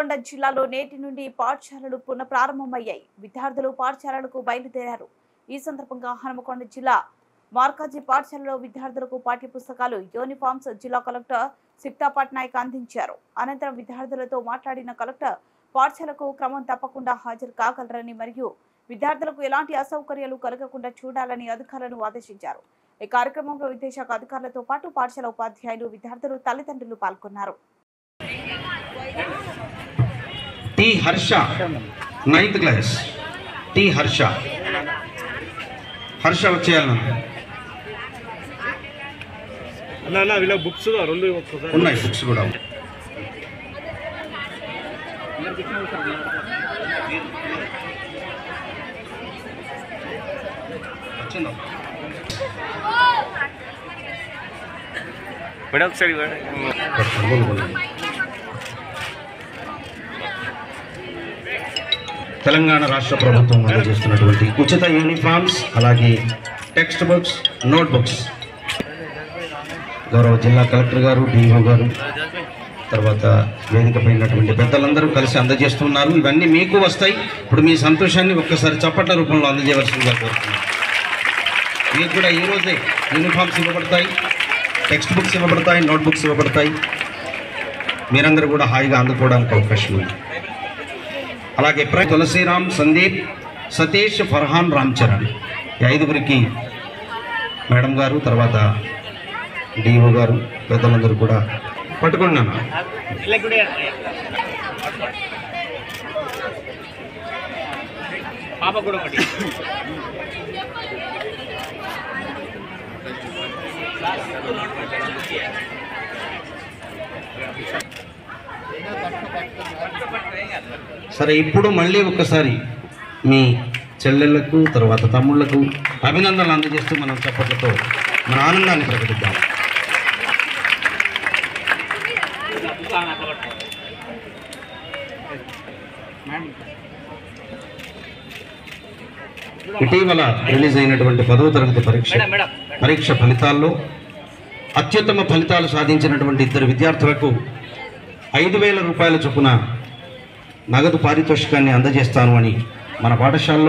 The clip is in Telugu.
హనుమకొండ జిల్లాలో నేటి నుండి పాఠశాలలు పునఃప్రారంభమయ్యాయి. విద్యార్థులు పాఠశాలలకు బయలుదేరారు. ఈ సందర్భంగా హనుమకొండ జిల్లా మార్కాజీ పాఠశాలలో విద్యార్థులకు పాఠ్యపుస్తకాలు, యూనిఫామ్స్ జిల్లా కలెక్టర్ సిక్తా పట్నాయక్ అందించారు. అనంతరం విద్యార్థులతో మాట్లాడిన కలెక్టర్ పాఠశాలకు క్రమం తప్పకుండా హాజరు కాగలరని మరియు విద్యార్థులకు ఎలాంటి అసౌకర్యాలు కలగకుండా చూడాలని అధికారులను ఆదేశించారు. ఈ కార్యక్రమంలో విద్యాశాఖ అధికారులతో పాటు పాఠశాల ఉపాధ్యాయులు, విద్యార్థులు, తల్లిదండ్రులు పాల్గొన్నారు. टी हर्ष 9th क्लास टी हर्ष हर्ष వచ్చేయాలి అన్న వీళ్ళ బుక్స్ రెండు ఉన్నాయి బుక్స్ కూడా వచ్చిందా మేడం సరి తెలంగాణ రాష్ట్ర ప్రభుత్వం అందజేస్తున్నటువంటి ఉచిత యూనిఫామ్స్, అలాగే టెక్స్ట్ బుక్స్, నోట్ బుక్స్ గౌరవ జిల్లా కలెక్టర్ గారు, డిఓ గారు, తర్వాత వేదికపై ఉన్నటువంటి పెద్దలందరూ కలిసి అందజేస్తున్నారు. ఇవన్నీ మీకు వస్తాయి. ఇప్పుడు మీ సంతోషాన్ని ఒక్కసారి చప్పట్ల రూపంలో అందజేయవలసిందిగా కోరుతున్నాను. మీకు కూడా ఈరోజే యూనిఫామ్స్ ఇవ్వబడతాయి, టెక్స్ట్ బుక్స్ ఇవ్వబడతాయి, నోట్ బుక్స్ ఇవ్వబడతాయి. మీరందరూ కూడా హాయిగా అందుకోవడానికి అవకాశం ఉంది. అలాగే తులసిరామ్, సందీప్, సతీష్, ఫర్హాన్, రామ్ చరణ్ ఈ ఐదుగురికి మేడం గారు, తర్వాత డిఓ గారు, పెద్దలందరూ కూడా పట్టుకున్నాను. సరే, ఇప్పుడు మళ్ళీ ఒక్కసారి మీ చెల్లెళ్లకు, తర్వాత తమ్ముళ్లకు అభినందనలు అందజేస్తూ మనం చప్పట్లతో మన ఆనందాన్ని ప్రకటిద్దాం. ఇటీవల రిలీజ్ అయినటువంటి 10వ తరగతి పరీక్ష ఫలితాల్లో అత్యుత్తమ ఫలితాలు సాధించినటువంటి 2 విద్యార్థులకు 5,000 రూపాయల చొప్పున నగదు పారితోషికాన్ని అందజేస్తాను అని మన పాఠశాలలో